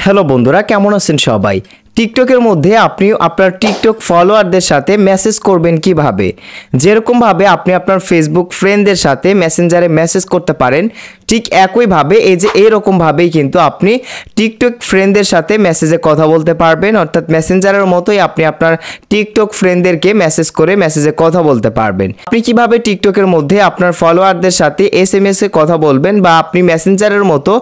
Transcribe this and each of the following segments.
Hello বন্ধুরা, কেমন আছেন সবাই? টিকটকের মধ্যে আপনি আপনার টিকটক ফলোয়ারদের সাথে মেসেজ করবেন কিভাবে? যেরকমভাবে আপনি আপনার ফেসবুক ফ্রেন্ডদের সাথে মেসেঞ্জারে মেসেজ করতে পারেন, ঠিক একইভাবে এইরকমভাবেই কিন্তু আপনি টিকটক ফ্রেন্ডদের সাথে মেসেজে কথা বলতে পারবেন। অর্থাৎ মেসেঞ্জারের মতোই আপনি আপনার টিকটক ফ্রেন্ডদেরকে মেসেজ করে মেসেজে কথা বলতে পারবেন। আপনি কিভাবে টিকটকের মধ্যে আপনার ফলোয়ারদের সাথে SMS এ কথা বলবেন, বা আপনি মেসেঞ্জারের মতো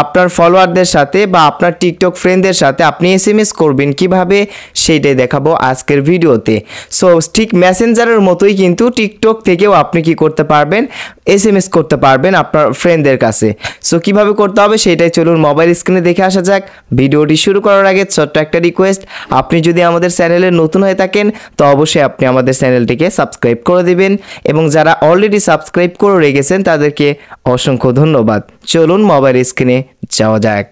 আপনার ফলোয়ারদের সাথে বা আপনার টিকটক ফ্রেন্ডদের সাথে আপনি SMS করবেন কিভাবে, সেইটাই দেখাবো আজকের ভিডিওতে। সো ঠিক মেসেঞ্জারের মতোই কিন্তু টিকটক থেকেও আপনি কি করতে পারবেন, SMS করতে পারবেন আপনার ফ্রেন্ডদের কাছে। সো কিভাবে করতে হবে সেটাই চলুন মোবাইল স্ক্রিনে দেখে আসা যাক। ভিডিওটি শুরু করার আগে ছোট্ট একটা রিকোয়েস্ট, আপনি যদি আমাদের চ্যানেলে নতুন হয়ে থাকেন তো অবশ্যই আপনি আমাদের চ্যানেলটিকে সাবস্ক্রাইব করে দিবেন, এবং যারা অলরেডি সাবস্ক্রাইব করে রেখেছেন তাদেরকে অসংখ্য ধন্যবাদ। চলুন মোবাইল স্ক্রিনে যাওয়া যাক।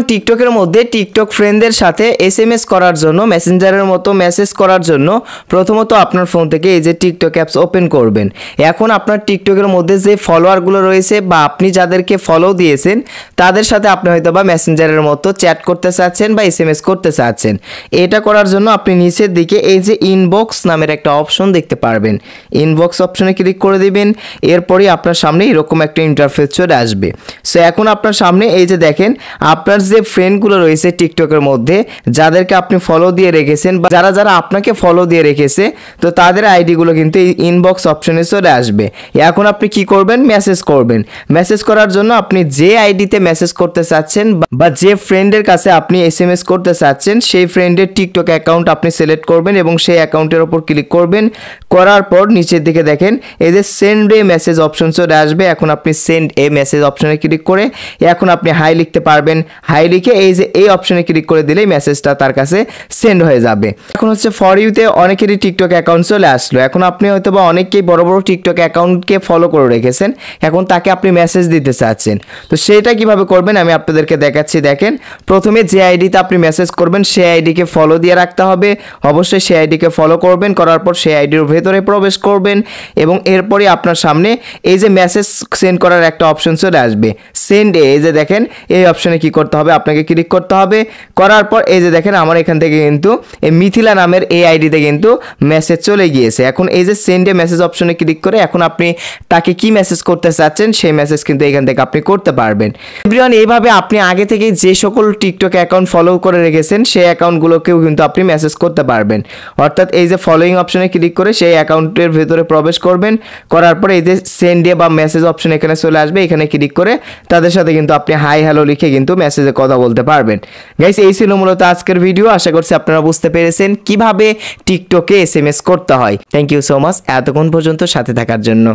টিকটকের মধ্যে টিকটক ফ্রেন্ডদের সাথে SMS করার জন্য, মেসেঞ্জারের মতো মেসেজ করার জন্য প্রথমত আপনার ফোন থেকে এই যে টিকটক অ্যাপস ওপেন করবেন। এখন আপনার টিকটকের মধ্যে যে ফলোয়ারগুলো রয়েছে বা আপনি যাদেরকে ফলো দিয়েছেন তাদের সাথে আপনি হয়তো বা মেসেঞ্জারের মতো চ্যাট করতে চাচ্ছেন বা SMS করতে চাচ্ছেন। এটা করার জন্য আপনি নিচের দিকে এই যে ইনবক্স নামের একটা অপশন দেখতে পারবেন, ইনবক্স অপশনে ক্লিক করে দিবেন। এরপরই আপনার সামনে এরকম একটা ইন্টারফেস চলে আসবে। সো এখন আপনার সামনে এই যে দেখেন আপনার যে ফ্রেন্ডগুলো রয়েছে টিকটকের মধ্যে, যাদেরকে আপনি ফলো দিয়ে রেখেছেন বা যারা যারা আপনাকে ফলো দিয়ে রেখেছে, তো তাদের আইডিগুলো কিন্তু এই ইনবক্স অপশনে চলে আসবে। এখন আপনি কি করবেন, মেসেজ করবেন। মেসেজ করার জন্য আপনি যে আইডিতে মেসেজ করতে চাচ্ছেন বা যে ফ্রেন্ডের কাছে আপনি SMS করতে চাচ্ছেন সেই ফ্রেন্ডের টিকটক অ্যাকাউন্ট আপনি সিলেক্ট করবেন এবং সেই অ্যাকাউন্টের ওপর ক্লিক করবেন। করার পর নিচের দিকে দেখেন এই যে সেন্ড এ মেসেজ অপশন চলে আসবে। এখন আপনি সেন্ড এ মেসেজ অপশনে ক্লিক করে এখন আপনি হাই লিখতে পারবেন। হাই লিখে এই যে এই অপশনে ক্লিক করে দিলেই মেসেজটা তার কাছে সেন্ড হয়ে যাবে। এখন হচ্ছে ফর ইউতে অনেকেরই টিকটক অ্যাকাউন্ট চলে আসলো। এখন আপনি হয়তো বা অনেকেই বড় বড় টিকটক অ্যাকাউন্টকে ফলো করে রেখেছেন, এখন তাকে আপনি মেসেজ দিতে চাচ্ছেন। তো সেটা কিভাবে করবেন আমি আপনাদেরকে দেখাচ্ছি। দেখেন, প্রথমে যে আইডিতে আপনি মেসেজ করবেন সেই আইডিকে ফলো দিয়ে রাখতে হবে। অবশ্যই সেই আইডিকে ফলো করবেন, করার পর সেই আইডির ভেতরে প্রবেশ করবেন এবং এরপরে আপনার সামনে এই যে মেসেজ সেন্ড করার একটা অপশন চলে আসবে, সেন্ড এ। এই যে দেখেন এই অপশনে কি করতে হবে, আপনাকে ক্লিক করতে হবে। করার পর এই যে দেখেন আমার এখান থেকে কিন্তু এই মিথিলা নামের এই আইডিতে কিন্তু মেসেজ চলে গিয়েছে। এখন এই যে সেন্ড এ মেসেজ অপশনে ক্লিক করে এখন আপনি তাকে কি মেসেজ করতে চাচ্ছেন সেই মেসেজ কিন্তু এখান থেকে আপনি করতে পারবেন। এভরিওয়ান, এইভাবে আপনি আগে থেকে যে সকল টিকটক অ্যাকাউন্ট ফলো করে রেখেছেন সেই অ্যাকাউন্টগুলোকেও কিন্তু আপনি মেসেজ করতে পারবেন। অর্থাৎ এই যে ফলোইং অপশনে ক্লিক করে সেই অ্যাকাউন্টের ভেতরে প্রবেশ করবেন। করার পরে এই যে সেন্ড এ বা মেসেজ অপশন এখানে চলে আসবে, এখানে ক্লিক করে তাদের সাথে কিন্তু আপনি হাই হ্যালো লিখে কিন্তু মেসেজে কথা বলতে পারবেন। গাইস, এই ছিল মূলত আজকের ভিডিও। আশা করছি আপনারা বুঝতে পেরেছেন কিভাবে টিকটকে SMS করতে হয়। থ্যাংক ইউ সো মাচ এতক্ষণ পর্যন্ত সাথে থাকার জন্য।